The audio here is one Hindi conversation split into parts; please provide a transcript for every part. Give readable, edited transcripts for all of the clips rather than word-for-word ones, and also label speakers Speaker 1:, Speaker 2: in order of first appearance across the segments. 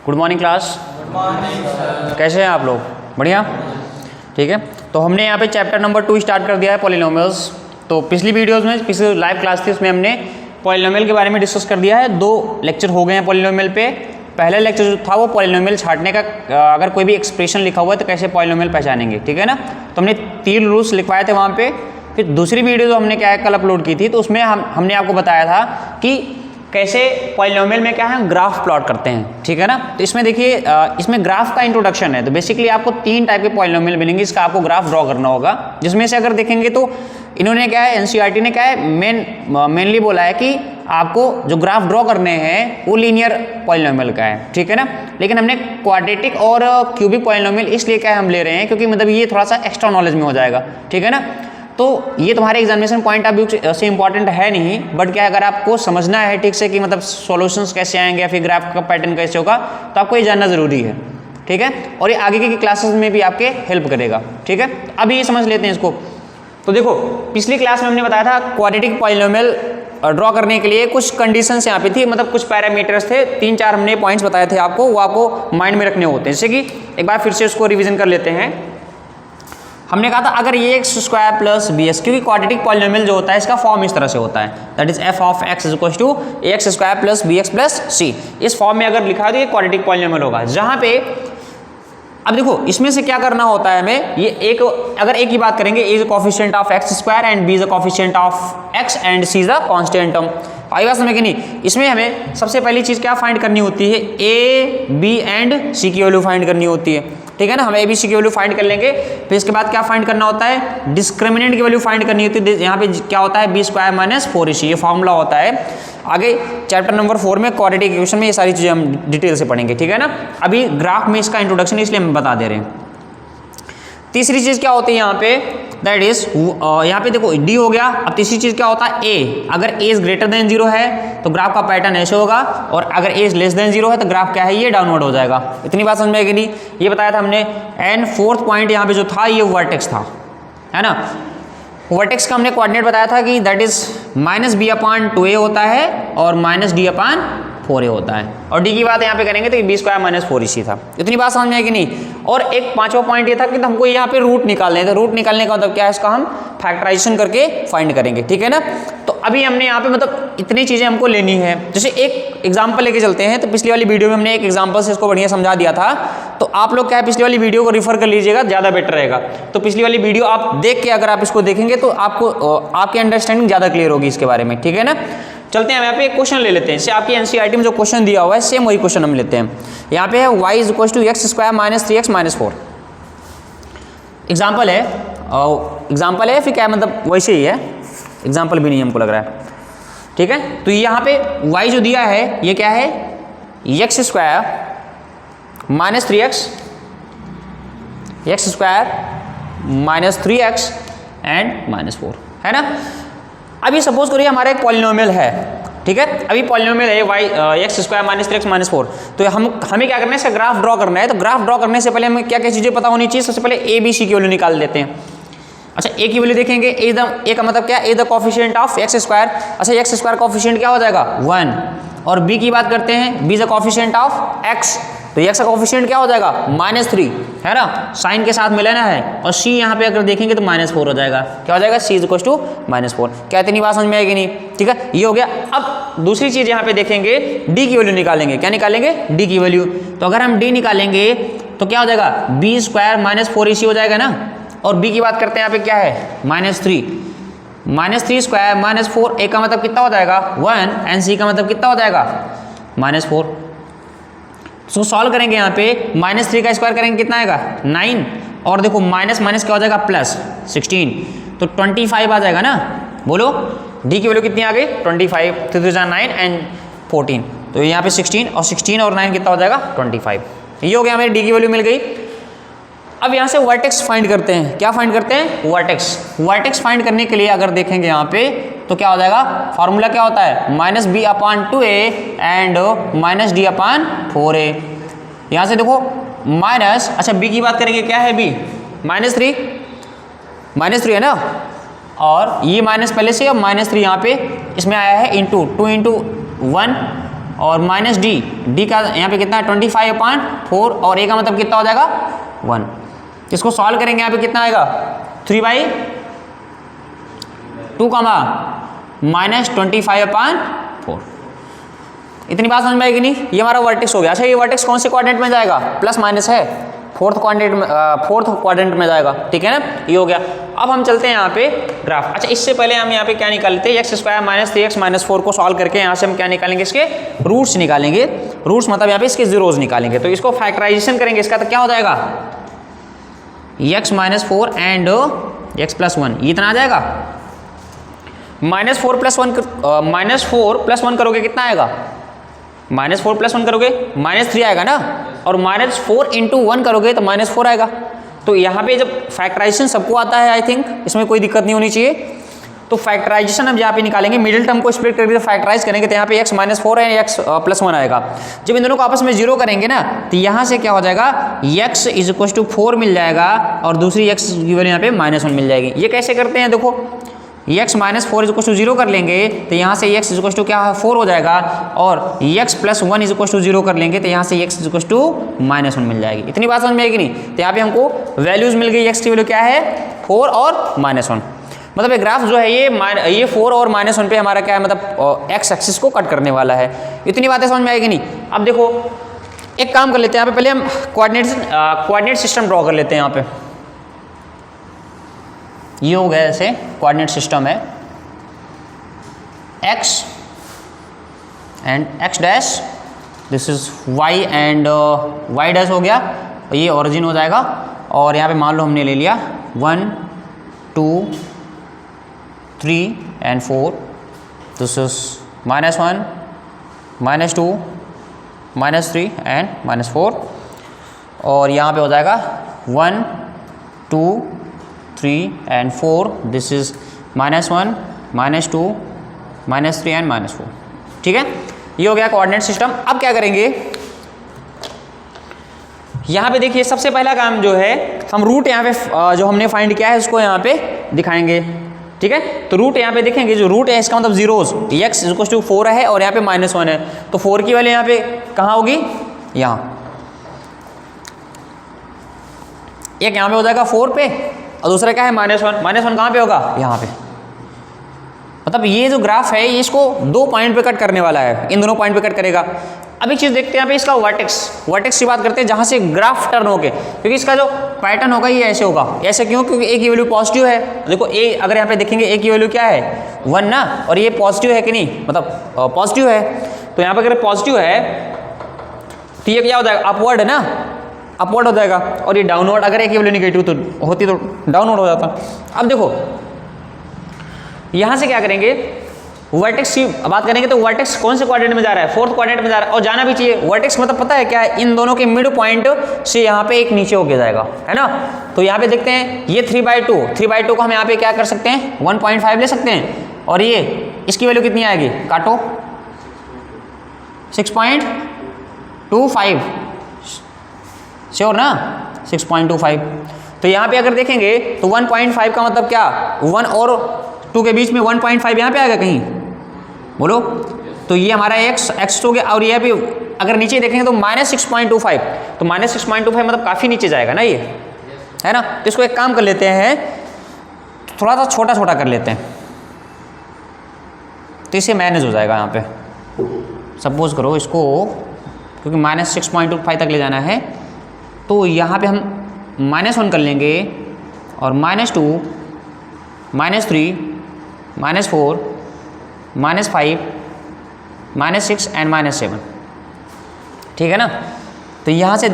Speaker 1: Good morning class.
Speaker 2: Good morning sir.
Speaker 1: कैसे हैं आप लोग? बढ़िया, ठीक है। तो हमने यहाँ पे चैप्टर नंबर 2 स्टार्ट कर दिया है, पॉलिनोमियल्स। तो पिछली वीडियोस में, पिछली लाइव क्लास थी, उसमें हमने पॉलिनोमियल के बारे में डिस्कस कर दिया है। 2 लेक्चर हो गए हैं पॉलिनोमियल पे। पहला लेक्चर जो था वो पॉलिनोमियल छांटने का, अगर कोई भी एक्सप्रेशन लिखा हुआ है तो कैसे पॉलिनोमियल पहचानेंगे, ठीक है ना। तो हमने 3 रूल्स लिखवाए थे वहाँ पे। फिर दूसरी वीडियो जो हमने क्या है कल अपलोड की थी, तो उसमें हमने आपको बताया था कि कैसे पॉलिनोमियल में क्या है ग्राफ प्लॉट करते हैं, ठीक है ना। तो इसमें देखिए, इसमें ग्राफ का इंट्रोडक्शन है। तो बेसिकली आपको 3 टाइप के पॉलिनोमियल मिलेंगे, इसका आपको ग्राफ ड्रॉ करना होगा। जिसमें से अगर देखेंगे तो इन्होंने क्या है, एनसीईआरटी ने क्या है मेनली बोला है कि आपको जो ग्राफ ड्रॉ करने हैं वो लीनियर पॉलिनोमियल का है, ठीक है ना। लेकिन हमने क्वाड्रेटिक और क्यूबिक पॉलिनोमियल इसलिए क्या हम ले रहे हैं क्योंकि मतलब ये थोड़ा सा एक्स्ट्रा नॉलेज में हो जाएगा, ठीक है ना। तो ये तुम्हारे एग्जामिनेशन पॉइंट ऑफ व्यू से इंपॉर्टेंट है नहीं, बट क्या अगर आपको समझना है ठीक से कि मतलब सॉल्यूशंस कैसे आएंगे या फिर ग्राफ का पैटर्न कैसे होगा, तो आपको ये जानना ज़रूरी है, ठीक है। और ये आगे की क्लासेस में भी आपके हेल्प करेगा, ठीक है। अभी ये समझ लेते हैं इसको। तो देखो, पिछली क्लास में हमने बताया था क्वाड्रेटिक पॉलिनोमियल ड्रॉ करने के लिए कुछ कंडीशंस यहाँ पे थी, मतलब कुछ पैरामीटर्स थे। 3-4 हमने पॉइंट्स बताए थे आपको, वो आपको माइंड में रखने होते हैं। जैसे कि एक बार फिर से उसको रिवीजन कर लेते हैं। हमने कहा था अगर ये x square plus b x, क्योंकि क्वाड्रेटिक पॉलिनोमियल जो होता है इसका फॉर्म इस तरह से होता है, that is f of x is equal to x square plus b x plus c. इस फॉर्म में अगर लिखा है तो ये क्वाड्रेटिक पॉलिनोमियल होगा। जहाँ पे अब देखो, इसमें से क्या करना होता है हमें, ये एक अगर एक ही बात करेंगे, a is a coefficient of x square and b is a coefficient of x and c is a constant term. आई बात समझ कि नहीं। इसमें हमें सबसे पहली चीज क्या फाइंड करनी होती है, ए बी एंड सी की वैल्यू फाइंड करनी होती है, ठीक है ना। हम ए बी सी की वैल्यू फाइंड कर लेंगे। फिर इसके बाद क्या फाइंड करना होता है, डिस्क्रिमिनेंट की वैल्यू फाइंड करनी होती है। यहाँ पे क्या होता है, बी स्क्वायर माइनस 4ac, ये फॉर्मूला होता है। आगे चैप्टर नंबर 4 में क्वाड्रेटिक इक्वेशन में ये सारी चीजें हम डिटेल से पढ़ेंगे, ठीक है ना। अभी ग्राफ में इसका इंट्रोडक्शन इसलिए हम बता दे रहे हैं। तीसरी चीज क्या होती है यहाँ पे, दैट इज यहाँ पे देखो डी हो गया। अब तीसरी चीज क्या होता है, ए। अगर ए इज ग्रेटर देन 0 है तो ग्राफ का पैटर्न ऐसे होगा, और अगर ए इज लेस देन 0 है तो ग्राफ क्या है, ये डाउनवर्ड हो जाएगा। इतनी बात समझ में आएगी नहीं, ये बताया था हमने। एंड 4th पॉइंट यहाँ पे जो था ये वर्टेक्स था, है ना। वर्टेक्स का हमने कोऑर्डिनेट बताया था कि दैट इज -b/2a होता है और -d/4a होता है। और डी की बात यहाँ पे करेंगे तो b स्क्वायर माइनस 4ac था। इतनी बात समझ में आएगी नहीं। और एक 5वां पॉइंट ये था कि हमको यहाँ पे रूट निकालने हैं। तो रूट निकालने का मतलब क्या है, इसका हम फैक्टराइजेशन करके फाइंड करेंगे, ठीक है ना। तो अभी हमने यहाँ पे मतलब इतनी चीजें हमको लेनी है। जैसे एक एग्जाम्पल लेके चलते हैं। तो पिछली वाली वीडियो में हमने एक एग्जाम्पल से इसको बढ़िया समझा दिया था। तो आप लोग क्या है, पिछली वाली वीडियो को रिफर कर लीजिएगा, ज्यादा बेटर रहेगा। तो पिछली वाली वीडियो आप देख के अगर आप इसको देखेंगे तो आपको आपकी अंडरस्टैंडिंग ज्यादा क्लियर होगी इसके बारे में, ठीक है ना। चलते हैं, हम यहाँ पे एक क्वेश्चन ले लेते हैं। जैसे आपकी एनसीईआरटी में जो क्वेश्चन दिया हुआ है सेम वही क्वेश्चन हम लेते हैं। यहाँ पे है y is equal to x square minus 3x minus 4। Example है, एग्जाम्पल है फिर क्या मतलब वैसे ही है, एग्जाम्पल भी नहीं हमको लग रहा है, ठीक है। तो यहाँ पे y जो दिया है ये क्या है, x square minus 3x, x square minus 3x and minus 4, है ना। अभी सपोज करिए हमारा एक पॉलिनोमियल है, ठीक है। अभी पॉलिनोमियल है y x square minus 3x minus 4। तो हमें क्या करना है, इसका ग्राफ ड्रॉ करना है। तो ग्राफ ड्रॉ करने से पहले हमें क्या क्या चीजें पता होनी चाहिए। सबसे पहले ए बी सी की वैल्यू निकाल लेते हैं। अच्छा, ए की वैल्यू देखेंगे, ए का मतलब क्या, A the coefficient of x square. अच्छा, एक्स स्क्वायर कोफिशिएंट क्या हो जाएगा 1। और बी की बात करते हैं, be the coefficient of x. तो एक्स का कोफिशिएंट क्या हो जाएगा -3, है ना, साइन के साथ मिलाना है। और सी यहाँ पे अगर देखेंगे तो -4 हो जाएगा। क्या हो जाएगा, सी इज इक्वल टू -4। क्या इतनी बात समझ में आएगी नहीं, ठीक है। ये हो गया। अब दूसरी चीज यहाँ पे देखेंगे, डी की वैल्यू निकालेंगे। क्या निकालेंगे, डी की वैल्यू। तो अगर हम डी निकालेंगे तो क्या हो जाएगा, बी स्क्वायर माइनस 4ac हो जाएगा ना। और बी की बात करते हैं, यहाँ पे क्या है -3 स्क्वायर माइनस 4। ए का मतलब कितना हो जाएगा 1 एंड सी का मतलब कितना हो जाएगा -4। तो सॉल्व करेंगे, यहाँ पे -3 का स्क्वायर करेंगे कितना आएगा 9। और देखो माइनस माइनस क्या हो जाएगा प्लस 16, तो 25 आ जाएगा ना। बोलो डी की वैल्यू कितनी आ गई 25, 9 एंड 14। तो यहाँ पे 16 और 9 कितना हो जाएगा 25। ये हो गया, हमें डी की वैल्यू मिल गई। अब यहाँ से वर्टेक्स फाइंड करते हैं। क्या फाइंड करते हैं, वर्टेक्स फाइंड करने के लिए अगर देखेंगे यहाँ पे तो क्या हो जाएगा, फॉर्मूला क्या होता है -b/2a एंड -d/4a। यहाँ से देखो माइनस, अच्छा बी की बात करेंगे, क्या है बी -3 है ना। और ये माइनस पहले से, और -3 यहाँ पे इसमें आया है इंटू 2 × 1 और माइनस डी, डी का यहाँ पे कितना है 25/4 और ए का मतलब कितना हो जाएगा 1। इसको सॉल्व करेंगे यहाँ पे कितना आएगा 3/2 माइनस 25/4। इतनी बात समझ में आएगी नहीं? ये हमारा वर्टेक्स हो गया। अच्छा ये वर्टेक्स कौन से क्वाड्रेंट में जाएगा? प्लस माइनस है, फोर्थ क्वाड्रेंट में जाएगा, ठीक है ना, ये हो गया। अब हम चलते हैं यहाँ पे ग्राफ। अच्छा इससे पहले हम यहाँ पे क्या निकाल लेते हैं, x square minus 3x minus 4 को सॉल्व करके यहाँ से हम क्या निकालेंगे, इसके रूट्स निकालेंगे। रूट्स मतलब यहाँ पे इसके जीरोज निकालेंगे। तो इसको फैक्टराइजेशन करेंगे, इसका तो क्या हो जाएगा x minus 4 and x plus 1, ये इतना आ जाएगा। -4 + 1 करोगे कितना आएगा? -4 + 1 करोगे -3 आएगा ना, और -4 × 1 करोगे तो -4 आएगा। तो यहाँ पे जब फैक्टराइजेशन सबको आता है, आई थिंक इसमें कोई दिक्कत नहीं होनी चाहिए। तो फैक्टराइजेशन हम यहाँ पे निकालेंगे, मिडिल टर्म को स्प्लिट करके फैक्टराइज करेंगे तो यहाँ पे x माइनस 4 है, x प्लस 1 आएगा। जब इन दोनों को आपस में जीरो करेंगे ना तो यहाँ से क्या हो जाएगा, x = 4 मिल जाएगा और दूसरी x की वैल्यू यहाँ पे -1 मिल जाएगी। ये कैसे करते हैं देखो, x माइनस 4 = 0 कर लेंगे तो यहाँ से x = क्या 4 हो जाएगा, और x प्लस 1 = 0 कर लेंगे तो यहाँ से x = -1 मिल जाएगी। इतनी बात समझ में आएगी नहीं? तो यहाँ पे हमको वैल्यूज मिल गई, x की वैल्यू क्या है 4 और -1। मतलब ये ग्राफ जो है ये 4 और -1 पे हमारा क्या है, मतलब x एक्सिस को कट करने वाला है। इतनी बातें समझ में आएगी नहीं? अब देखो एक काम कर लेते हैं, यहाँ पे पहले हम कोऑर्डिनेट सिस्टम ड्रॉ कर लेते हैं। यहाँ पे ये हो गया, ऐसे कोऑर्डिनेट सिस्टम है x and x dash, this is y and y dash हो गया, ये ओरिजिन हो जाएगा। और यहाँ पे मान लो हमने ले लिया 1 2 3 एंड 4, दिस इज -1 -2 -3 एंड -4, और यहाँ पे हो जाएगा 1 2 3 एंड 4, दिस इज -1 -2 -3 एंड -4। ठीक है, ये हो गया कोऑर्डिनेट सिस्टम। अब क्या करेंगे, यहाँ पे देखिए सबसे पहला काम जो है, हम रूट यहाँ पे जो हमने फाइंड किया है उसको यहाँ पे दिखाएंगे। ठीक है, तो रूट यहाँ पे देखेंगे, जो रूट है इसका मतलब जीरोज, x = 4 है और यहाँ पे -1 है, तो 4 की वैल्यू यहाँ पे कहाँ होगी, यहाँ। एक यहाँ पे हो जाएगा 4 पे और दूसरा क्या है -1। -1 कहाँ पे होगा, यहाँ पे। मतलब ये जो ग्राफ है ये इसको 2 पॉइंट पे कट करने वाला है, इन दोनों पॉइंट पे कट करेगा। अब एक चीज़ देखते हैं यहाँ पे इसका वर्टेक्स की बात करते हैं, जहाँ से ग्राफ टर्न होके, क्योंकि इसका जो पैटर्न होगा ये ऐसे होगा। ऐसे क्यों? क्योंकि ए की वैल्यू पॉजिटिव है। देखो ए, अगर यहाँ पे देखेंगे ए की वैल्यू क्या है 1 ना, और ये पॉजिटिव है कि नहीं, मतलब पॉजिटिव है। तो यहाँ पे अगर पॉजिटिव है तो ये क्या हो जाएगा, अपवर्ड है ना, अपवर्ड हो जाएगा। और ये डाउनवर्ड, अगर ए की वैल्यू नेगेटिव तो होती तो डाउनवर्ड हो जाता। अब देखो यहाँ से क्या करेंगे, वर्टेक्स की बात करेंगे तो वर्टेक्स कौन से क्वाड्रेंट में जा रहा है, 4th क्वाड्रेंट में जा रहा है, और जाना भी चाहिए। वर्टेक्स मतलब पता है क्या है, इन दोनों के मिड पॉइंट से यहाँ पे एक नीचे होके जाएगा, है ना। तो यहाँ पे देखते हैं ये 3/2 को हम यहाँ पे क्या कर सकते हैं 1.5 ले सकते हैं, और ये इसकी वैल्यू कितनी आएगी, काटो 6.25, श्योर ना 6.25। तो यहाँ पे अगर देखेंगे तो 1.5 का मतलब क्या, 1 और 2 के बीच में 1.5 यहाँ पे आएगा कहीं, बोलो। तो ये हमारा x हो गया, और ये भी अगर नीचे देखेंगे तो -6.25, तो -6.25 मतलब काफ़ी नीचे जाएगा ना ये, है ना। तो इसको एक काम कर लेते हैं, थोड़ा सा छोटा छोटा कर लेते हैं, तो इसे मैनेज हो जाएगा। यहाँ पे सपोज करो इसको, क्योंकि -6.25 तक ले जाना है, तो यहाँ पे हम -1 कर लेंगे, और -2 -3 -4 -5 -6 एंड -7। ठीक है ना। तो यहाँ से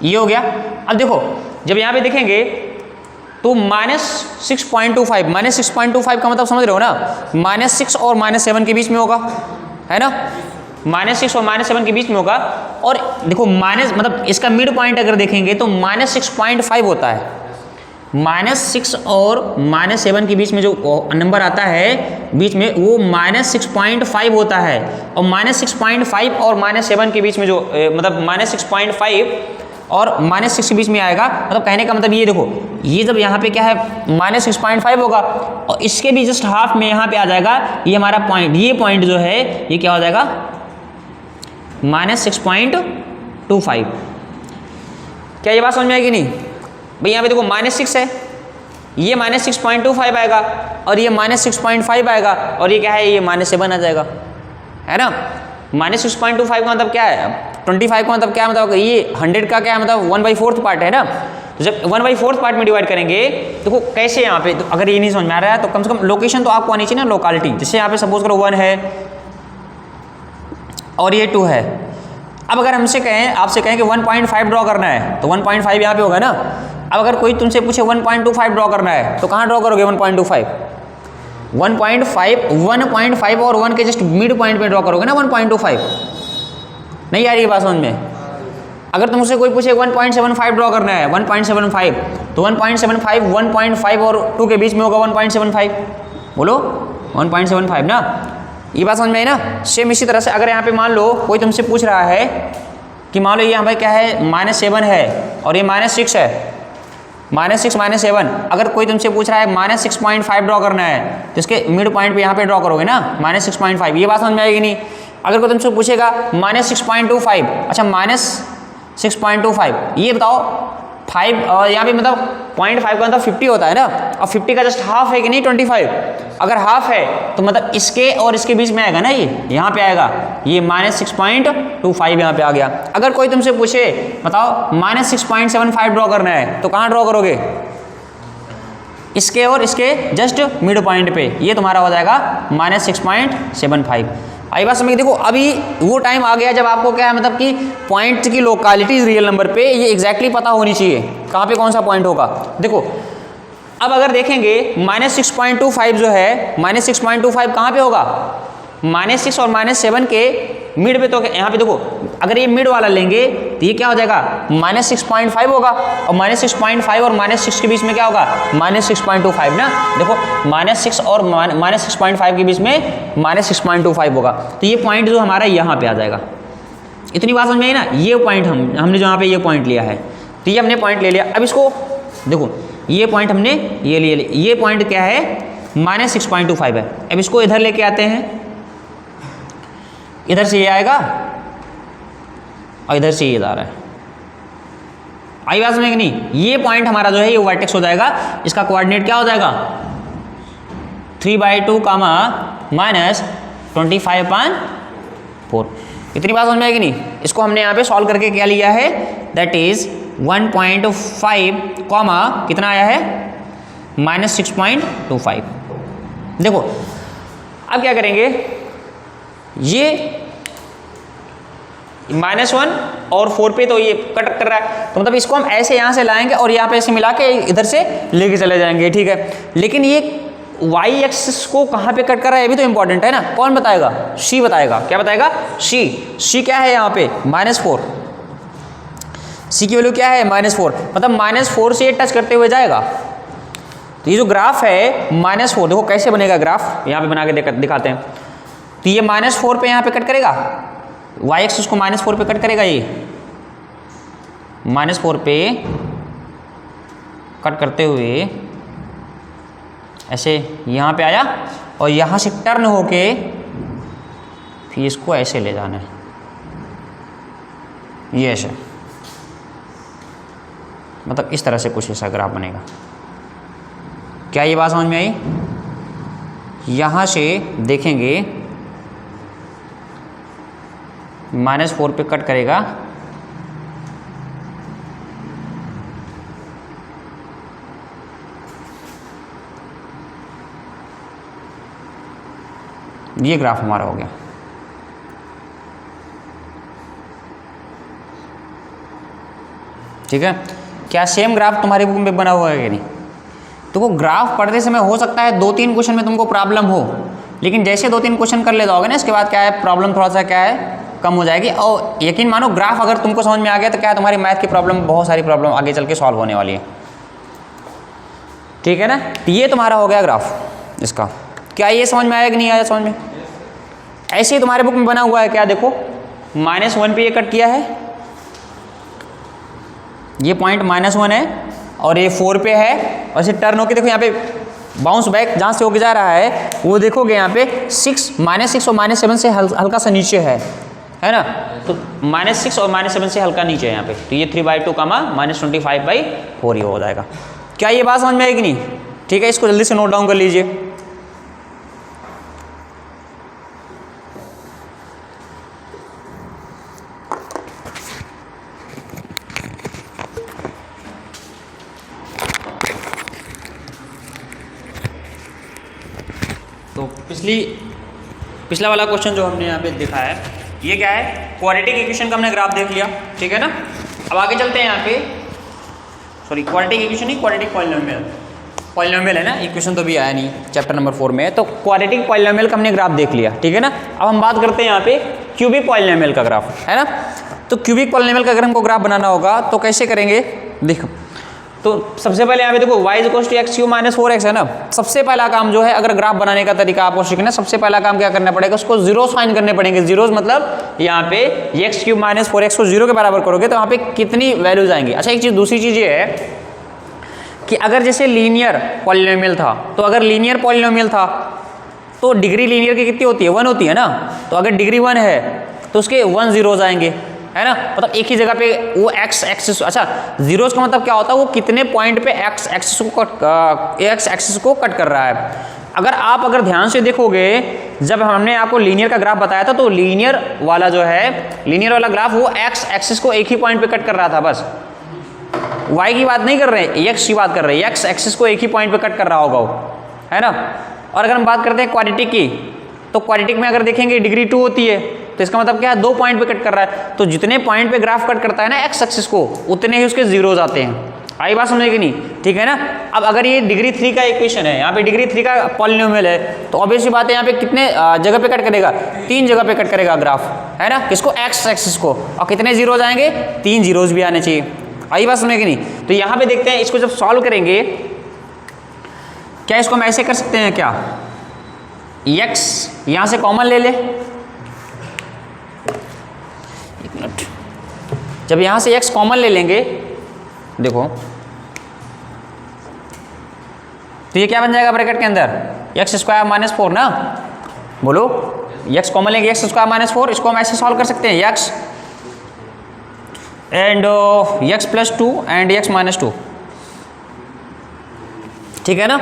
Speaker 1: ये हो गया। अब देखो जब यहाँ पे देखेंगे तो -6.25 का मतलब समझ रहे हो ना, -6 और -7 के बीच में होगा, है ना। -6 और -7 के बीच में होगा। और देखो मतलब इसका मिड पॉइंट अगर देखेंगे तो -6.5 होता है। -6 और -7 के बीच में जो नंबर आता है बीच में, वो -6.5 होता है। और -6.5 और -7 के बीच में जो मतलब -6.5 और -6 के बीच में आएगा, मतलब कहने का मतलब ये देखो, ये जब यहाँ पे क्या है -6.5 होगा, और इसके भी जस्ट हाफ में यहाँ पे आ जाएगा ये हमारा पॉइंट। ये पॉइंट जो है ये क्या हो जाएगा -6.25। क्या ये बात समझ में आएगी नहीं भाई? यहाँ पे देखो -6 है, ये -6.25 आएगा और ये -6.5 आएगा और ये क्या है, ये -7 आ जाएगा, है ना। -6.25 का मतलब क्या है, 25 का मतलब क्या है, मतलब ये 100 का क्या है, मतलब 1/4 पार्ट है ना। तो जब 1/4 पार्ट में डिवाइड करेंगे देखो कैसे यहाँ पे, तो अगर ये नहीं समझ में आ रहा है तो कम से कम लोकेशन तो आपको आनी चाहिए ना, लोकालिटी। जैसे यहाँ पे सपोज करो 1 है और ये 2 है। अब अगर हमसे कहें, आपसे कहें कि 1.5 ड्रॉ करना है तो 1.5 यहाँ पे होगा ना। अब अगर कोई तुमसे पूछे 1.25 ड्रॉ करना है तो कहाँ ड्रॉ करोगे 1.25? 1.5 और 1 के जस्ट मिड पॉइंट पे ड्रॉ करोगे ना 1.25। नहीं आ रही है बात समझ में? अगर तुमसे कोई पूछे 1.75 ड्रॉ करना है, 1.75 तो 1.75 1.5 और 2 के बीच में होगा 1.75। बोलो 1.75 ना, ये बात समझ में आई ना। सेम इसी तरह से अगर यहाँ पे मान लो कोई तुमसे पूछ रहा है कि मान लो ये यहाँ पे क्या है -7 है और ये -6 है, -6 -7। अगर कोई तुमसे पूछ रहा है -6.5 ड्रॉ करना है तो इसके मिड पॉइंट पे यहाँ पे ड्रॉ करोगे ना -6.5। ये बात समझ में आएगी नहीं? अगर कोई तुमसे पूछेगा -6.25, अच्छा -6.25, ये बताओ 5 और यहाँ पे मतलब 0.5 का मतलब 50 होता है ना, और 50 का जस्ट हाफ है कि नहीं 25। अगर हाफ है तो मतलब इसके और इसके बीच में आएगा ना, ये यहाँ पे आएगा, ये -6.25 यहाँ पे आ गया। अगर कोई तुमसे पूछे बताओ -6.75 ड्रॉ करना है तो कहाँ ड्रॉ करोगे? इसके और इसके जस्ट मिड पॉइंट पे, ये तुम्हारा हो जाएगा -6.75। आई बात समझ? देखो अभी वो टाइम आ गया जब आपको क्या है, मतलब कि पॉइंट की लोकालिटी रियल नंबर पे ये एग्जैक्टली पता होनी चाहिए कहाँ पे कौन सा पॉइंट होगा। देखो अब अगर देखेंगे -6.25 जो है, -6.25 कहाँ पे होगा? -6 और -7 के मिड पे। तो यहाँ पे देखो अगर ये मिड वाला लेंगे तो ये क्या हो जाएगा -6.5 होगा, और -6.5 और -6 के बीच में क्या होगा -6.25 ना। देखो -6 और -6.5 के बीच में -6.25 होगा, तो ये पॉइंट जो हमारा यहाँ पे आ जाएगा। इतनी बात समझ में आई ना। ये पॉइंट हमने जो यहाँ पे ये पॉइंट लिया है, तो ये हमने पॉइंट ले लिया। अब इसको देखो ये पॉइंट हमने ये ले लिया, ये पॉइंट क्या है -6.25 है। अब इसको इधर लेके आते हैं, इधर से ये आएगा और इधर से ये जा रहा है। आई बात समझ में कि नहीं? ये पॉइंट हमारा जो है ये वर्टेक्स हो जाएगा। इसका कोऑर्डिनेट क्या हो जाएगा 3/2 -25/4। इतनी बात समझ में आएगी नहीं? इसको हमने यहाँ पे सॉल्व करके क्या लिया है, दैट इज 1.5 कितना आया है -6.25। देखो अब क्या करेंगे, ये -1 और 4 पे तो ये कट कर रहा है, तो मतलब इसको हम ऐसे यहाँ से लाएंगे और यहाँ पे ऐसे मिला के इधर से लेके चले जाएंगे, ठीक है। लेकिन ये y एक्सिस को कहाँ पे कट कर रहा है ये भी तो इंपॉर्टेंट है ना। कौन बताएगा? c बताएगा। क्या बताएगा? c क्या है यहाँ पे -4। c की वैल्यू क्या है -4, मतलब -4 से ये टच करते हुए जाएगा। तो ये जो ग्राफ है -4, देखो कैसे बनेगा ग्राफ, यहाँ पे बना के दिखाते हैं। तो ये -4 पे यहाँ पे कट करेगा, y एक्सिस को -4 पे कट करेगा, ये -4 पे कट करते हुए ऐसे यहाँ पे आया और यहाँ से टर्न होके फिर इसको ऐसे ले जाना है, ये ऐसे, मतलब इस तरह से कुछ ऐसा ग्राफ बनेगा। क्या ये बात समझ में आई? यहाँ से देखेंगे -4 पे कट करेगा, ये ग्राफ हमारा हो गया। ठीक है, क्या सेम ग्राफ तुम्हारे बुक में बना हुआ है कि नहीं? तो ग्राफ पढ़ते समय हो सकता है 2-3 क्वेश्चन में तुमको प्रॉब्लम हो, लेकिन जैसे 2-3 क्वेश्चन कर ले जाओगे ना, इसके बाद क्या है प्रॉब्लम थोड़ा सा क्या है कम हो जाएगी। और यकीन मानो ग्राफ अगर तुमको समझ में आ गया तो क्या है तुम्हारी मैथ की प्रॉब्लम, बहुत सारी प्रॉब्लम आगे चल के सॉल्व होने वाली है। ठीक है ना, तो ये तुम्हारा हो गया ग्राफ इसका। क्या ये समझ में आया कि नहीं आया समझ में? ऐसे ही तुम्हारे बुक में बना हुआ है, क्या देखो -1 पे ये कट किया है, ये पॉइंट -1 है और ये 4 पे है, और इसे टर्न होके देखो यहाँ पे बाउंस बैक जहाँ से होके जा रहा है वो देखोगे यहाँ पे -6 और -7 से हल्का सा नीचे है, है ना। तो -6 और -7 से हल्का नीचे है यहाँ पे, तो ये 3/2 -25/4 ये हो जाएगा। क्या ये बात समझ में आएगी नहीं? ठीक है, इसको जल्दी से नोट डाउन कर लीजिए। तो पिछला वाला क्वेश्चन जो हमने यहाँ पे देखा है, ये क्या है, क्वाड्रेटिक इक्वेशन का हमने ग्राफ देख लिया, ठीक है ना। अब आगे चलते हैं यहाँ पे, सॉरी क्वाड्रेटिक इक्वेशन नहीं, क्वाड्रेटिक पॉलिनोमियल है ना, इक्वेशन तो भी आया नहीं, चैप्टर नंबर 4 में है। तो क्वाड्रेटिक पॉलिनोमियल का हमने ग्राफ देख लिया, ठीक है ना। अब हम बात करते हैं यहाँ पे क्यूबिक पॉलिनोमियल का ग्राफ, है ना। तो क्यूबिक पॉलिनोमियल का अगर हमको ग्राफ बनाना होगा तो कैसे करेंगे, देखो। तो सबसे पहले यहाँ पे देखो y = x³ - 4x है ना। सबसे पहला काम जो है, अगर ग्राफ बनाने का तरीका आपको सीखना, सबसे पहला काम क्या करना पड़ेगा, उसको जीरोस फाइंड करने पड़ेंगे। जीरोस मतलब यहाँ पे x³ - 4x को 0 के बराबर करोगे तो यहाँ पे कितनी वैल्यूज आएंगी। अच्छा एक चीज, दूसरी चीज ये है कि अगर जैसे लीनियर पॉलिनोमियल था, तो अगर लीनियर पॉलिनोमियल था तो डिग्री लीनियर की कितनी होती है, 1 होती है ना। तो अगर डिग्री 1 है तो उसके 1 जीरोज आएंगे, है ना। मतलब एक ही जगह पे वो x एक्सिस, अच्छा जीरोस का मतलब क्या होता है, वो कितने पॉइंट पे x एक्सिस को कट कर रहा है। अगर ध्यान से देखोगे, जब हमने आपको लीनियर का ग्राफ बताया था, तो लीनियर वाला ग्राफ वो x एक्सिस को एक ही पॉइंट पे कट कर रहा था बस। y की बात नहीं कर रहे हैं, x की बात कर रहे हैं। x एक्सिस को एक ही पॉइंट पे कट कर रहा होगा वो, है ना। और अगर हम बात करते हैं क्वाड्रेटिक की, तो क्वाड्रेटिक में अगर देखेंगे डिग्री 2 होती है, तो इसका मतलब क्या है, 2 पॉइंट पे कट कर रहा है। तो जितने पॉइंट पे ग्राफ कट करता है ना x एक्सिस को, उतने ही उसके जीरोज आते हैं। आई बात समझे कि नहीं, ठीक है ना। अब अगर ये डिग्री 3 का इक्वेशन है, यहाँ पे डिग्री 3 का पॉलिनोमियल है, तो ऑब्वियस सी बात है यहाँ पे कितने जगह पे कट करेगा, 3 जगह पे कट करेगा ग्राफ, है ना। किसको, x एक्सिस को। और कितने जीरोज आएंगे, 3 जीरोज भी आने चाहिए। आई बात समझे कि नहीं। तो यहाँ पे देखते हैं, इसको जब सॉल्व करेंगे, क्या इसको हम ऐसे कर सकते हैं क्या, x यहाँ से कॉमन ले ले, एक मिनट, जब यहाँ से x कॉमन ले लेंगे, देखो तो ये क्या बन जाएगा ब्रैकेट के अंदर, x² - 4 ना। बोलो, x कॉमन लेंगे, x² - 4, इसको हम ऐसे सॉल्व कर सकते हैं, x and x + 2 and x - 2, ठीक है ना।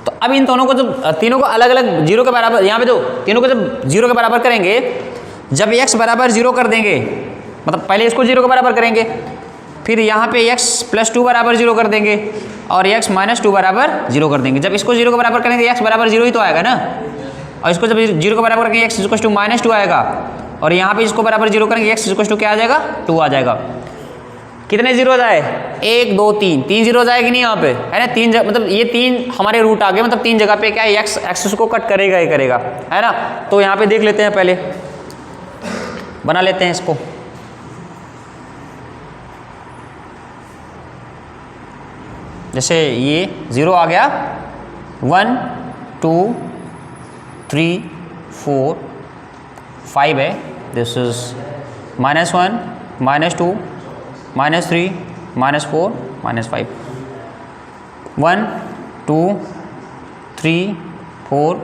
Speaker 1: तो अब इन दोनों को जब तीनों को अलग अलग 0 के बराबर, यहाँ पे जो तीनों को जब 0 के बराबर करेंगे, जब x बराबर 0 कर देंगे, मतलब पहले इसको 0 के बराबर करेंगे, फिर यहाँ पे x + 2 बराबर 0 कर देंगे, और x - 2 बराबर 0 कर देंगे। जब इसको 0 के बराबर करेंगे, x बराबर 0 ही तो आएगा ना। और इसको जब 0 के बराबर करेंगे, x = -2 आएगा, और यहाँ पे इसको बराबर 0 करेंगे, x = क्या आ जाएगा, 2 आ जाएगा। कितने जीरोज आए, 1 2 3, 3 जीरोज आएगी नहीं यहाँ पे, है ना। 3 मतलब ये 3 हमारे रूट आ गए, मतलब 3 जगह पे क्या है, x एक्सिस को कट करेगा ही करेगा, है ना। तो यहाँ पे देख लेते हैं, पहले बना लेते हैं इसको। जैसे ये 0 आ गया, 1 2 3 4 5 है, दिस इज -1 -2 -3 -4 -5, 1 2 3 4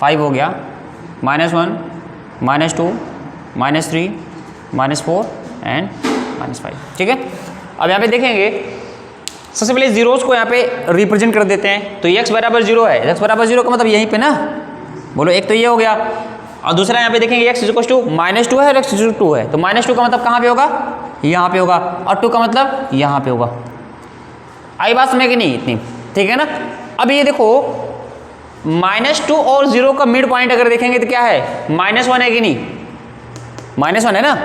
Speaker 1: 5 हो गया, -1 -2 -3 -4 एंड -5, ठीक है। अब यहाँ पे देखेंगे, सबसे पहले जीरोस को यहाँ पे रिप्रेजेंट कर देते हैं। तो x बराबर 0 है, x बराबर 0 का मतलब यहीं पे ना, बोलो एक तो ये हो गया, और दूसरा यहाँ पे देखेंगे x = -2 है और x = 2 है। तो -2 का मतलब कहाँ पे होगा, यहाँ पे होगा, और 2 का मतलब यहाँ पे होगा। आई बात समझ कि नहीं इतनी, ठीक है ना। अब ये देखो, -2 और 0 का मिड पॉइंट अगर देखेंगे तो क्या है, -1 है कि नहीं, -1 है ना।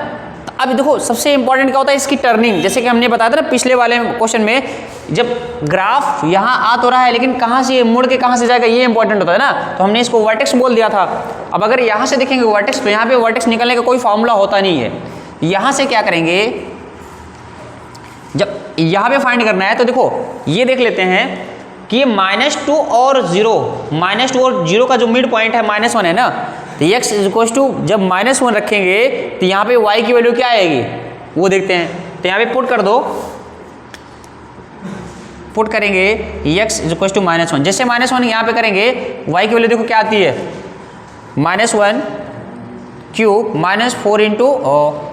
Speaker 1: तो अब देखो, सबसे इंपॉर्टेंट क्या होता है, इसकी टर्निंग। जैसे कि हमने बताया था ना पिछले वाले क्वेश्चन में, जब ग्राफ यहाँ आ तो रहा है, लेकिन कहाँ से मुड़ के कहाँ से जाएगा, ये इंपॉर्टेंट होता है ना। तो हमने इसको वर्टेक्स बोल दिया था। अब अगर यहाँ से देखेंगे वर्टेक्स, तो यहाँ पे वर्टेक्स निकलने का कोई फॉर्मूला होता नहीं है। यहाँ से क्या करेंगे, जब यहाँ पे फाइंड करना है, तो देखो ये देख लेते हैं कि ये -2 और 0 का जो मिड पॉइंट है -1 है ना। तो x = जब -1 रखेंगे, तो यहाँ पे y की वैल्यू क्या आएगी, वो देखते हैं। तो यहाँ पे पुट कर दो, पुट करेंगे x = -1। जैसे -1 यहाँ पे करेंगे, y की वैल्यू देखो क्या आती है, -1 क्यूब माइनस 4 इंटू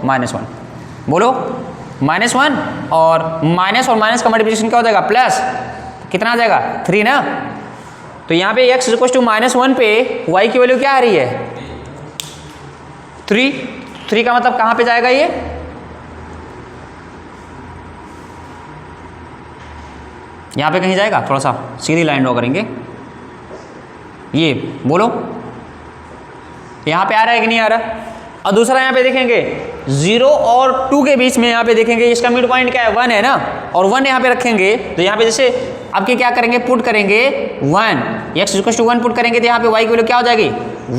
Speaker 1: -1। बोलो -1 और माइनस का मल्टीप्लिकेशन क्या हो जाएगा प्लस, कितना आ जाएगा 3 ना। तो यहाँ पे x इक्वल टू -1 पे y की वैल्यू क्या आ रही है 3 का मतलब कहाँ पे जाएगा ये, यहाँ पे कहीं जाएगा, थोड़ा सा सीधी लाइन ड्रॉ करेंगे, ये बोलो यहाँ पे आ रहा है कि नहीं आ रहा। और दूसरा यहाँ पे देखेंगे 0 और 2 के बीच में, यहाँ पे देखेंगे इसका मिड पॉइंट क्या है 1 है ना, और 1 यहाँ पे रखेंगे तो यहाँ पे जैसे आपके क्या करेंगे पुट करेंगे 1 x इक्वल टू 1 पुट करेंगे तो यहाँ पे y की वैल्यू क्या हो जाएगी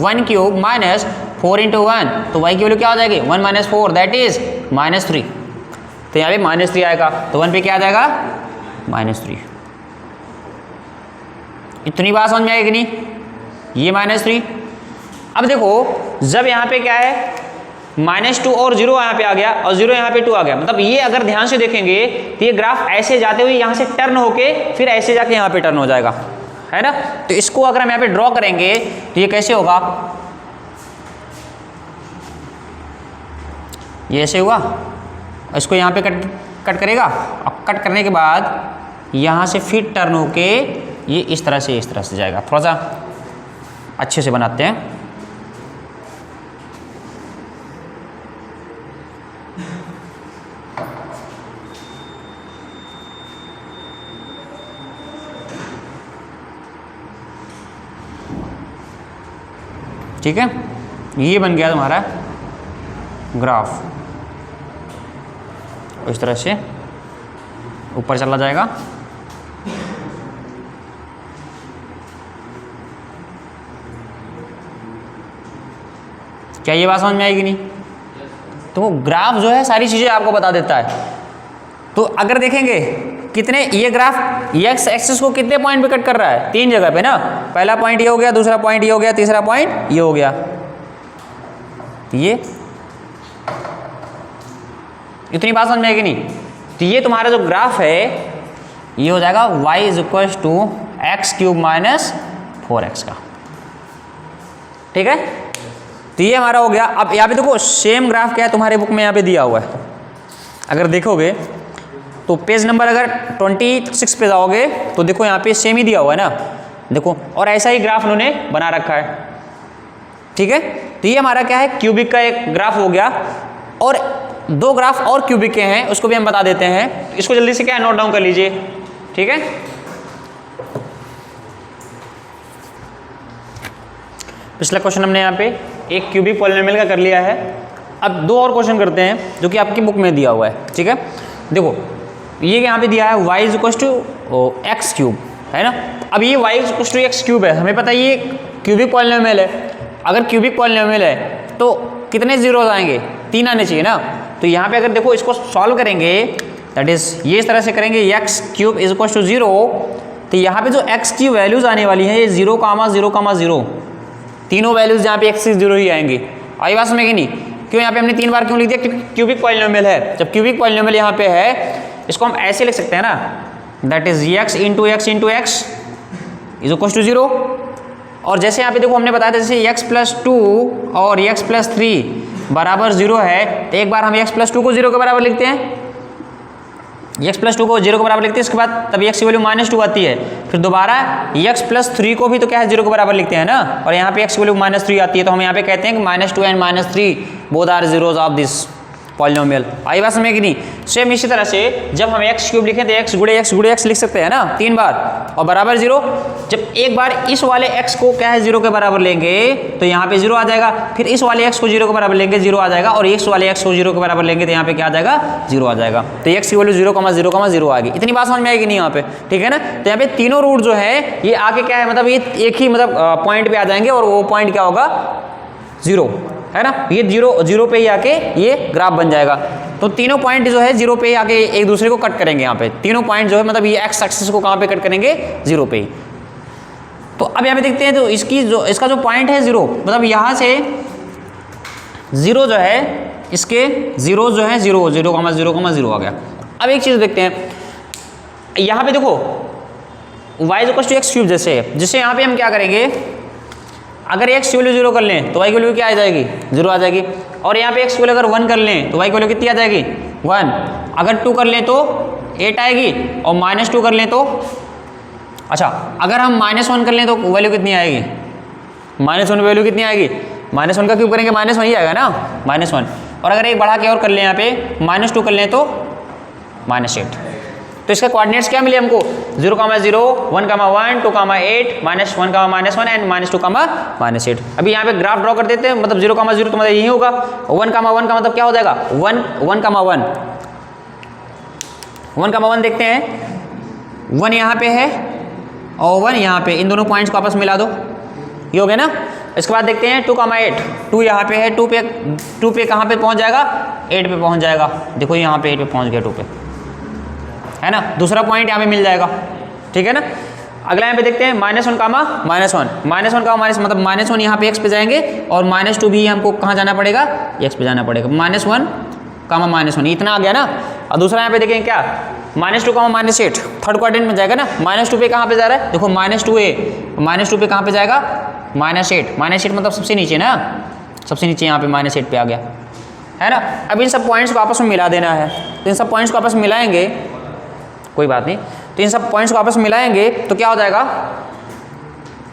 Speaker 1: 1 क्यूब माइनस 4 इंटू 1, तो y की वैल्यू क्या हो जाएगी 1 माइनस 4 दैट इज -3। तो यहाँ पे -3 आएगा तो 1 पे क्या आ जाएगा -3। इतनी बात समझ में आएगी नहीं, ये -3। अब देखो जब यहाँ पे क्या है -2 और 0 यहाँ पे आ गया और 0 यहाँ पे 2 आ गया, मतलब ये अगर ध्यान से देखेंगे तो ये ग्राफ ऐसे जाते हुए यहाँ से टर्न होके फिर ऐसे जाके यहाँ पे टर्न हो जाएगा, है ना। तो इसको अगर हम यहाँ पे ड्रॉ करेंगे तो ये कैसे होगा, ये ऐसे हुआ, इसको यहाँ पे कट करेगा और कट करने के बाद यहाँ से फिर टर्न होके ये इस तरह से जाएगा। थोड़ा सा अच्छे से बनाते हैं, ठीक है। ये बन गया तुम्हारा ग्राफ, इस तरह से ऊपर चला जाएगा। क्या ये बात समझ में आएगी नहीं। तो ग्राफ जो है सारी चीज़ें आपको बता देता है। तो अगर देखेंगे कितने ये ग्राफ एक्स एक्सिस को कितने पॉइंट पे कट कर रहा है 3 जगह पे ना, पहला पॉइंट ये हो गया, दूसरा पॉइंट ये हो गया, तीसरा पॉइंट ये हो गया। ये इतनी बात समझ में आएगी नहीं। तो ये तुम्हारा जो ग्राफ है ये हो जाएगा y is equal to x cube minus 4x का, ठीक है। तो ये हमारा हो गया। अब यहाँ पे देखो सेम ग्राफ क्या है तुम्हारे बुक में यहाँ पे दिया हुआ है, अगर देखोगे तो पेज नंबर अगर 26 पे जाओगे तो देखो यहाँ पे सेम ही दिया हुआ है ना, देखो, और ऐसा ही ग्राफ उन्होंने बना रखा है, ठीक है। तो ये हमारा क्या है क्यूबिक का एक ग्राफ हो गया, और 2 ग्राफ और क्यूबिक के हैं उसको भी हम बता देते हैं। इसको जल्दी से क्या है नोट डाउन कर लीजिए, ठीक है। पिछला क्वेश्चन हमने यहाँ पे एक क्यूबिक पॉलिनोमियल का कर लिया है। अब 2 और क्वेश्चन करते हैं जो कि आपकी बुक में दिया हुआ है, ठीक है। देखो ये यहाँ पे दिया है y is equal to x cube, है ना। अब ये y is equal to x cube है, हमें पता है ये क्यूबिक पॉलिनोमियल है। अगर क्यूबिक पॉलिनोमियल है तो कितने जीरोज आएंगे 3 आने चाहिए ना। तो यहाँ पे अगर देखो इसको सॉल्व करेंगे दैट इज ये इस तरह से करेंगे x cube is equal to 0, तो यहाँ पे जो x की वैल्यूज आने वाली है ये 0, 0, 0, तीनों वैल्यूज यहाँ पे x से 0 ही आएंगी। आई बात समझ में नहीं, क्यों यहाँ पे हमने 3 बार क्यों लिख दिया, क्योंकि क्यूबिक पॉलिनोमियल है। जब क्यूबिक पॉलिनोमियल यहाँ पे है इसको हम ऐसे लिख सकते हैं ना, that is x into x into x is equal to 0। और जैसे यहाँ पे देखो हमने बताया था जैसे x प्लस 2 और x प्लस 3 बराबर 0 है, तो एक बार हम x प्लस 2 को 0 के बराबर लिखते हैं, x प्लस 2 को 0 के बराबर लिखते हैं, इसके बाद तब x की वैल्यू -2 आती है, फिर दोबारा x प्लस 3 को भी तो क्या है 0 के बराबर लिखते हैं ना, और यहाँ पे x की वैल्यू -3 आती है, तो हम यहाँ पे कहते हैं कि -2 and -3 both are zeros of this polynomial. आई बात समझ में कि नहीं। सेम इसी तरह से जब हम एक्स क्यूब लिखें तो x गुणे x लिख सकते हैं ना 3 बार, और बराबर 0। जब एक बार इस वाले x को क्या है 0 के बराबर लेंगे तो यहाँ पे 0 आ जाएगा, फिर इस वाले x को 0 के बराबर लेंगे 0 आ जाएगा, और इस वाले x को 0 के बराबर लेंगे तो यहाँ पे क्या आ जाएगा 0 आ जाएगा। तो x की वैल्यू 0,0,0 आ गई। इतनी बात समझ में आएगी नहीं यहाँ पे, ठीक है ना। तो यहाँ पे तीनों रूट जो है ये आके क्या है मतलब ये एक ही मतलब पॉइंट पे आ जाएंगे, और वो पॉइंट क्या होगा 0, है ना। ये 0 पे ही आके ये ग्राफ बन जाएगा। तो तीनों पॉइंट जो है 0 पे ही आके एक दूसरे को कट करेंगे। यहाँ पे तीनों पॉइंट जो है मतलब ये एक्स एक्सिस को कहाँ पे कट करेंगे 0 पे ही। तो अब यहाँ पे देखते हैं तो इसका जो पॉइंट है 0, मतलब यहाँ से 0 जो है इसके 0 जो है 0,0,0 आ गया। अब एक चीज़ देखते हैं, यहाँ पे देखो y equal to x cube जैसे यहाँ पे हम क्या करेंगे, अगर एक्स की वैल्यू 0 कर लें तो वाई की वैल्यू क्या आ जाएगी, 0 आ जाएगी। और यहाँ पे एक्स की वैल्यू अगर 1 कर लें तो वाई की वैल्यू कितनी आ जाएगी, 1। अगर 2 कर लें तो 8 आएगी, और -2 कर लें तो, अच्छा अगर हम -1 कर लें तो वैल्यू कितनी आएगी, -1 वैल्यू कितनी आएगी, -1 का क्यूब करेंगे -1 ही आएगा ना, -1। और अगर एक बढ़ा के और कर लें यहाँ पे -2 कर लें तो -8। तो इसके कोऑर्डिनेट्स क्या मिले हमको, 0, 0, 1, 1, 2, 8, -1, -1 एंड -2, -8। अभी यहाँ पे ग्राफ ड्रॉ कर देते हैं, मतलब 0, 0 तो मतलब यही होगा, 1, 1 का मतलब क्या हो जाएगा, 1, 1, 1 देखते हैं, 1 यहाँ पे है और 1 यहाँ पे, इन दोनों पॉइंट्स को आपस में मिला दो, ये हो गया ना। इसके बाद देखते हैं 2, 8, 2 यहाँ पे है, 2 पे कहाँ पे पहुँच जाएगा, 8 पे पहुँच जाएगा। देखो यहाँ पे 8 पे पहुँच गया, 2 पे, है ना, दूसरा पॉइंट यहाँ पे मिल जाएगा, ठीक है ना। अगला यहाँ पे देखते हैं -1, -1 मतलब -1 यहाँ पे x पे जाएंगे, और -2 भी हमको कहाँ जाना पड़ेगा, x पे जाना पड़ेगा, -1, -1 इतना आ गया ना। और दूसरा यहाँ पे देखेंगे क्या, -2, -8 थर्ड क्वाड्रेंट में जाएगा ना। -2 पे कहाँ पे जा रहा है, देखो -2 पे कहाँ पे जाएगा, -8 मतलब सबसे नीचे ना, सबसे नीचे यहाँ पे -8 पे आ गया, है ना। अब इन सब पॉइंट्स को आपस में मिला देना है, तो इन सब पॉइंट्स को आपस में मिलाएंगे, कोई बात नहीं, तो इन सब पॉइंट्स को आपस में मिलाएंगे तो क्या हो जाएगा,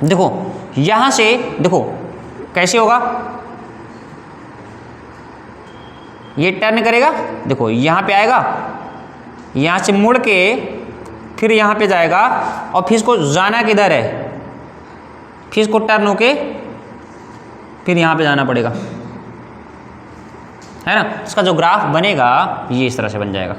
Speaker 1: देखो यहाँ से देखो कैसे होगा, ये टर्न करेगा, देखो यहाँ पे आएगा, यहाँ से मुड़ के फिर यहाँ पे जाएगा, और फिर इसको जाना किधर है, फिर इसको टर्न होके फिर यहाँ पे जाना पड़ेगा, है ना। इसका जो ग्राफ बनेगा ये इस तरह से बन जाएगा।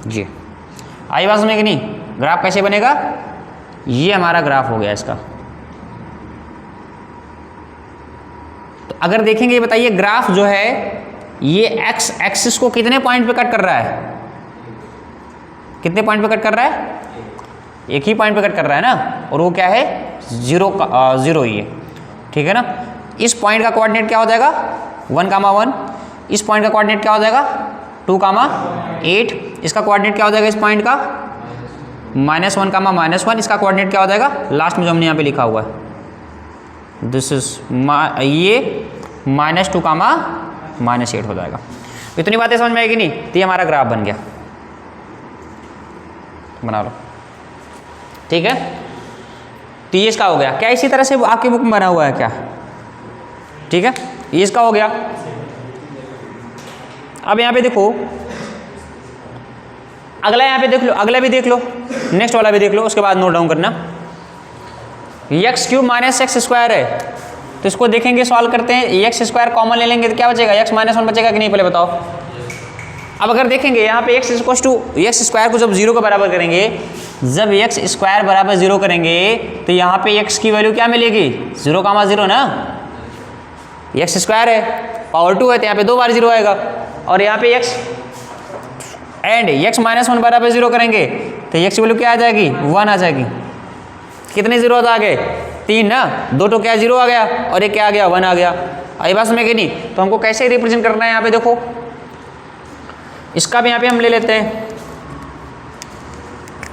Speaker 1: जी आई बात समझ कि नहीं, ग्राफ कैसे बनेगा, ये हमारा ग्राफ हो गया इसका। तो अगर देखेंगे, बताइए ग्राफ जो है ये एक्स एक्सिस को कितने पॉइंट पे कट कर रहा है, कितने पॉइंट पे कट कर रहा है, एक ही पॉइंट पे कट कर रहा है ना, और वो क्या है, 0 ही है, ठीक है ना। इस पॉइंट का कोऑर्डिनेट क्या हो जाएगा, 1, 1, इस पॉइंट का कोऑर्डिनेट क्या हो जाएगा, 2, 8, इसका कोऑर्डिनेट क्या हो जाएगा इस पॉइंट का, -1, -1, इसका कोऑर्डिनेट क्या हो जाएगा, लास्ट में जो हमने यहाँ पे लिखा हुआ है, दिस इज ये -2, -8 हो जाएगा। इतनी बातें समझ में आएगी नहीं, तो ये हमारा ग्राफ बन गया, बना लो, ठीक है। तो ये इसका हो गया क्या, इसी तरह से आपकी बुक में बना हुआ है क्या, ठीक है, ये इसका हो गया। अब यहाँ पे देखो, अगला यहाँ पे देख लो, अगला भी देख लो, नेक्स्ट वाला भी देख लो, उसके बाद नोट डाउन करना। x³ -x² है, तो इसको देखेंगे, सॉल्व करते हैं, x² कॉमन ले लेंगे तो क्या बचेगा, x -1 बचेगा कि नहीं, पहले बताओ। अब अगर देखेंगे यहाँ पे x² को जब 0 के बराबर करेंगे, जब x² बराबर 0 करेंगे तो यहाँ पे x की वैल्यू क्या मिलेगी, 0, 0 ना, x² है, पावर 2 है, तो यहाँ पे 2 बार 0 आएगा। और यहाँ पे x -1 बराबर 0 करेंगे तो x की वैल्यू क्या आ जाएगी, 1 आ जाएगी। कितने 0 आ गए, 3 ना, 2 तो क्या 0 आ गया, और एक क्या आ गया, 1 आ गया। आई बात समझ गई नहीं, तो हमको कैसे रिप्रेजेंट करना है, यहाँ पे देखो, इसका भी यहाँ पे हम ले लेते हैं,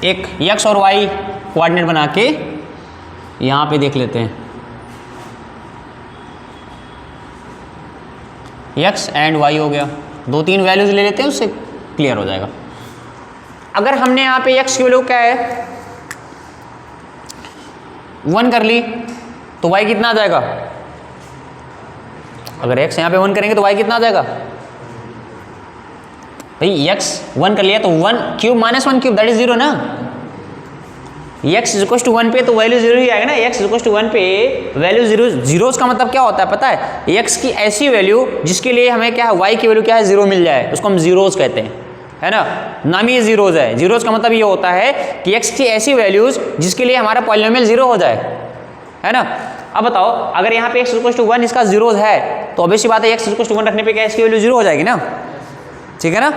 Speaker 1: एक x और y कोऑर्डिनेट बना के यहाँ पे देख लेते हैं, x एंड y हो गया, 2-3 वैल्यूज ले लेते हैं, उससे क्लियर हो जाएगा। अगर हमने यहाँ पे x की वैल्यू क्या है, 1 कर ली तो y कितना आ जाएगा, अगर x यहाँ पे 1 करेंगे तो y कितना आ जाएगा, भाई x 1 कर लिया तो 1³ -1³ दैट इज 0 ना, x इक्वल टू 1 पे तो वैल्यू 0 ही आएगा ना, x इक्वल टू 1 पे वैल्यू 0, जीरोस का मतलब क्या होता है पता है, x की ऐसी वैल्यू जिसके लिए हमें क्या है, y की वैल्यू क्या है, 0 मिल जाए, उसको हम जीरोस कहते हैं, है ना, नाम ही जीरोस है। जीरोस का मतलब ये होता है कि x की ऐसी वैल्यूज जिसके लिए हमारा पॉलिनोमियल 0 हो जाए, है ना। अब बताओ, अगर यहाँ पे x इक्वल टू 1 इसका जीरोस है तो ऑब्वियस बात है x इक्वल टू 1 रखने पे क्या x की वैल्यू 0 हो जाएगी ना, ठीक है ना।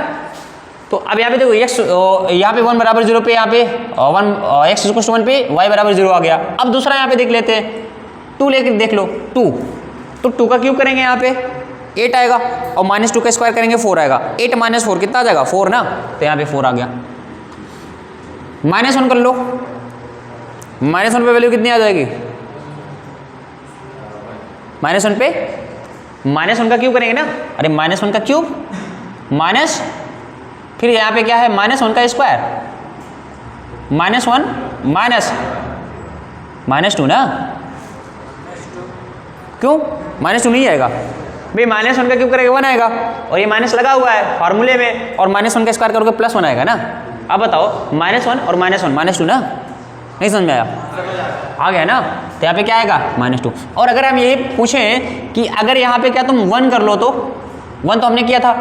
Speaker 1: तो अब यहाँ पे देखो x यहाँ पे 1 बराबर 0 पे, यहाँ पे 1 x इक्वल टू 1 पे y बराबर 0 आ गया। अब दूसरा यहाँ पे देख लेते हैं, 2 लेके देख लो, 2 तो 2 का क्यूब करेंगे यहाँ पे, 8 आएगा, और -2 का स्क्वायर करेंगे 4 आएगा। 8 - 4 कितना आ जाएगा? 4 ना, तो यहाँ पे 4 आ गया। -1 कर लो, -1 पे वैल्यू कितनी आ जाएगी? -1 पे -1 का क्यूब करेंगे ना, अरे -1 का क्यूब माइनस, फिर यहाँ पे क्या है? -1 का स्क्वायर, -1 -2 ना, क्यों? -2 नहीं आएगा भाई, -1 का क्यूब करेंगे 1 आएगा, और ये माइनस लगा हुआ है फार्मूले में, और -1 का स्क्वायर करोगे +1 आएगा ना। अब बताओ -1 और -1 -2 ना, नहीं समझ में आया? आ गया ना, तो यहाँ पे क्या आएगा? -2। और अगर हम ये पूछें कि अगर यहाँ पे क्या तुम 1 कर लो, तो 1 तो हमने किया था,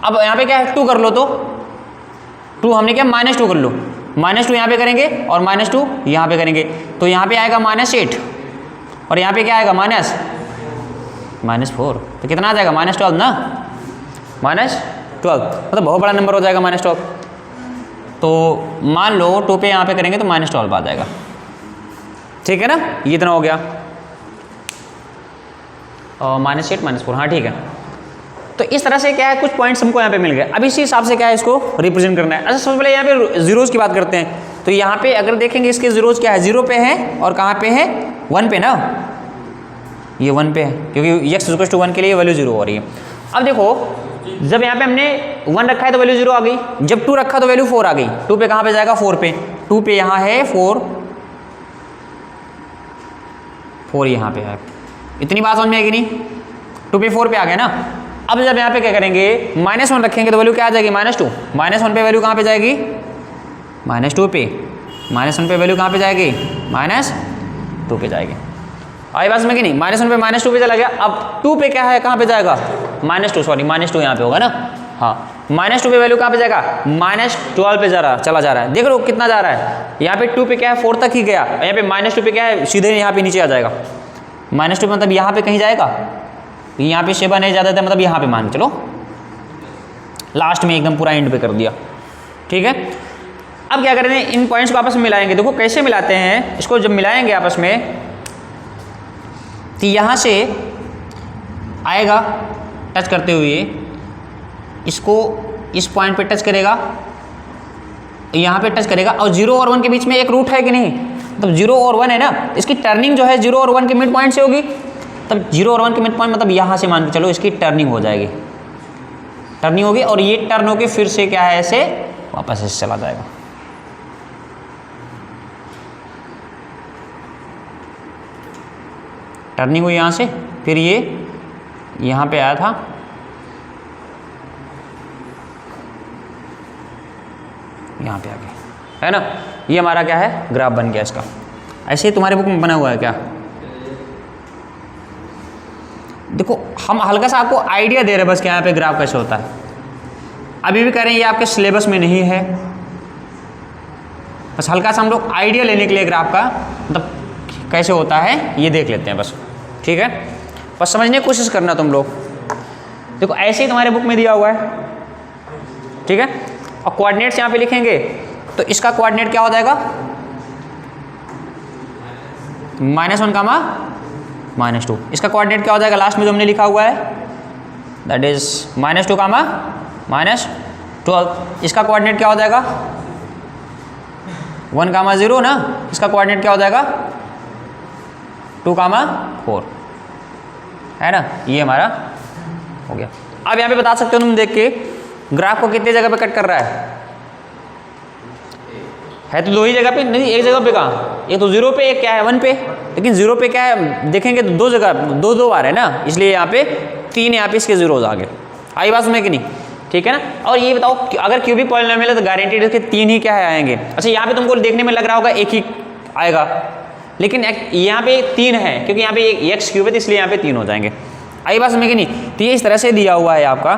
Speaker 1: अब यहाँ पे क्या है? 2 कर लो, तो 2 हमने क्या? -2 कर लो, -2 यहाँ पे करेंगे और -2 यहाँ पे करेंगे, तो यहाँ पे आएगा -8, और यहाँ पे क्या आएगा? -4, तो कितना आ जाएगा? -12 ना, -12, मतलब बहुत बड़ा नंबर हो जाएगा -12। तो मान लो 2 पे यहाँ पे करेंगे तो -12 आ जाएगा, ठीक है ना, ये इतना हो गया, और -8 -4, हाँ ठीक है। तो इस तरह से क्या है, कुछ पॉइंट्स हमको यहाँ पे मिल गए। अब इसी हिसाब से क्या है, इसको रिप्रेजेंट करना है। अच्छा, सबसे पहले यहाँ पे जीरोज की बात करते हैं, तो यहाँ पे अगर देखेंगे इसके जीरोज क्या है, 0 पे है, और कहाँ पे है? 1 पे ना, ये 1 पे है, क्योंकि x = 1 के लिए वैल्यू 0 हो रही है। अब देखो, जब यहाँ पे हमने 1 रखा है तो वैल्यू 0 आ गई, जब 2 रखा तो वैल्यू 4 आ गई। 2 पे कहाँ पे जाएगा? 4 पे, 2 पे यहाँ है 4 यहाँ पे है। इतनी बात समझ में आएगी नहीं? 2 पे 4 पे आ गया ना। अब जब यहाँ पे क्या करेंगे, -1 रखेंगे तो वैल्यू क्या आ जाएगी? -2। -1 पे वैल्यू कहाँ पे जाएगी? -2 पे। -1 पे वैल्यू कहाँ पे जाएगी? -2 पे जाएगी। आई बात में कि नहीं? -1 पे -2 पे चला गया। अब 2 पे क्या है, कहाँ पे जाएगा? -2, सॉरी -2 यहाँ पे होगा ना, हाँ, -2 पे वैल्यू कहाँ पे जाएगा? -12 पे चला जा रहा है। देख लो कितना जा रहा है, यहाँ पे 2 पे क्या है? 4 तक ही गया, यहाँ पे -2 पे क्या है? सीधे यहाँ पे नीचे आ जाएगा। -2 पे मतलब यहाँ पे कहीं जाएगा, यहाँ पे 7 नहीं जाता था, मतलब यहाँ पे मान के चलो, लास्ट में एकदम पूरा एंड पे कर दिया, ठीक है। अब क्या करेंगे, इन पॉइंट्स को आपस में मिलाएंगे। देखो कैसे मिलाते हैं इसको, जब मिलाएंगे आपस में, तो यहाँ से आएगा टच करते हुए, इसको इस पॉइंट पे टच करेगा, यहाँ पे टच करेगा, और 0 और 1 के बीच में एक रूट है कि नहीं, मतलब 0 और 1 है ना, इसकी टर्निंग जो है 0 और 1 के मिड पॉइंट से होगी। तब 0 और 1 के मिड पॉइंट मतलब यहाँ से मान के चलो इसकी टर्निंग हो जाएगी, टर्निंग होगी, और ये टर्न होगी फिर से क्या है, ऐसे वापस ऐसे चला जाएगा। टर्निंग हुई यहाँ से, फिर ये यहाँ पे आया था, यहाँ पे आ गया, है ना। ये हमारा क्या है, ग्राफ बन गया इसका। ऐसे ही तुम्हारे बुक में बना हुआ है क्या? देखो हम हल्का सा आपको आइडिया दे रहे हैं बस कि यहाँ पे ग्राफ कैसे होता है। अभी भी कह रहे हैं ये आपके सिलेबस में नहीं है, बस हल्का सा हम लोग आइडिया लेने के लिए ग्राफ का मतलब कैसे होता है ये देख लेते हैं बस, ठीक है। बस समझने की कोशिश करना तुम लोग। देखो ऐसे ही तुम्हारे बुक में दिया हुआ है, ठीक है। और कोऑर्डिनेट्स यहाँ पे लिखेंगे तो इसका कोऑर्डिनेट क्या हो जाएगा, -1, -2। इसका कोऑर्डिनेट क्या हो जाएगा लास्ट में जो हमने लिखा हुआ है, दैट इज -2, -12। इसका कोऑर्डिनेट क्या हो जाएगा, 1, 0 ना। इसका कोऑर्डिनेट क्या हो जाएगा, 2, 4, है ना। ये हमारा हो गया। अब यहाँ पे बता सकते हो तुम देख के ग्राफ को कितनी जगह पे कट कर रहा है तो 2 ही जगह पे नहीं, एक जगह पे कहाँ, एक तो 0 पे, एक क्या है 1 पे। लेकिन 0 पे क्या है देखेंगे तो 2 जगह 2 बार है ना, इसलिए यहाँ पे 3 यहाँ पे इसके जीरोज आ गए। आई बात में कि नहीं, ठीक है ना। और ये बताओ अगर क्यूबिक पॉलिनोमियल है तो गारंटीड इसके 3 ही क्या है आएंगे। अच्छा यहाँ पे तुमको देखने में लग रहा होगा एक ही आएगा, लेकिन यहाँ पे 3 है क्योंकि यहाँ पे x क्यूब है तो इसलिए यहाँ पे 3 हो जाएंगे। आई बात समझ कि नहीं। तो ये इस तरह से दिया हुआ है आपका।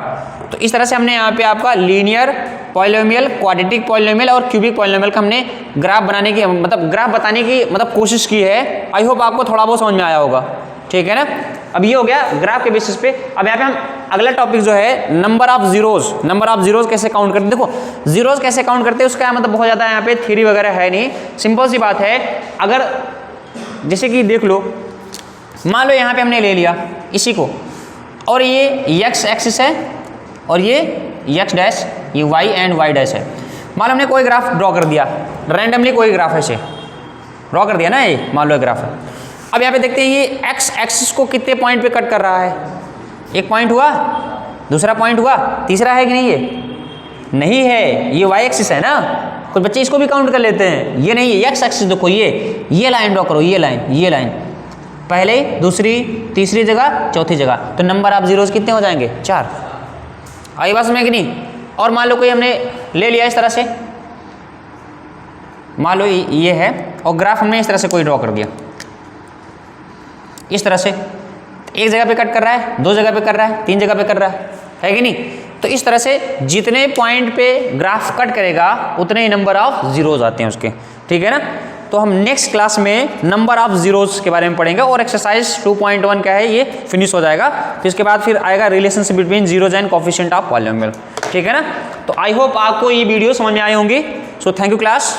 Speaker 1: तो इस तरह से हमने यहाँ पे आपका लीनियर पॉलिनोमियल, क्वाड्रेटिक पॉलिनोमियल और क्यूबिक पॉलिनोमियल का हमने ग्राफ बनाने की मतलब ग्राफ बताने की मतलब कोशिश की है। आई होप आपको थोड़ा बहुत समझ में आया होगा, ठीक है ना। अब ये हो गया ग्राफ के बेसिस पे। अब यहाँ पे हम अगला टॉपिक जो है नंबर ऑफ जीरोज कैसे काउंट करते हैं। देखो जीरोज कैसे काउंट करते हैं उसका मतलब बहुत ज़्यादा यहाँ पे थ्योरी वगैरह है नहीं, सिंपल सी बात है। अगर जैसे कि देख लो, मान लो यहाँ पे हमने ले लिया इसी को, और ये x एक्सिस है और ये x डैश, ये y एंड y डैश है। मान लो हमने कोई ग्राफ ड्रॉ कर दिया, रैंडमली कोई ग्राफ ऐसे ड्रॉ कर दिया ना, ये मान लो ग्राफ है। अब यहाँ पे देखते हैं ये x एक्सिस को कितने पॉइंट पे कट कर रहा है। एक पॉइंट हुआ, दूसरा पॉइंट हुआ, तीसरा है कि नहीं? ये नहीं है, ये y एक्सिस है ना। कुछ बच्चे इसको भी काउंट कर लेते हैं, ये नहीं है x एक्सिस। देखो ये लाइन ड्रॉ करो, ये लाइन पहले, दूसरी, तीसरी जगह, चौथी जगह, तो नंबर ऑफ जीरोस कितने हो जाएंगे? 4। आई बात में कि नहीं? और मान लो कोई हमने ले लिया इस तरह से, मान लो ये है और ग्राफ हमने इस तरह से कोई ड्रॉ कर दिया, इस तरह से एक जगह पे कट कर रहा है, 2 जगह पे कर रहा है, 3 जगह पे कर रहा है कि नहीं? तो इस तरह से जितने पॉइंट पे ग्राफ कट करेगा उतने ही नंबर ऑफ जीरोज आते हैं उसके, ठीक है ना। तो हम नेक्स्ट क्लास में नंबर ऑफ जीरोज के बारे में पढ़ेंगे और एक्सरसाइज 2.1 का है, ये फिनिश हो जाएगा। तो इसके बाद फिर आएगा relationship between zeros and coefficient of polynomial, ठीक है ना। तो आई होप आपको ये वीडियो समझ में आई होंगी। So thank you class.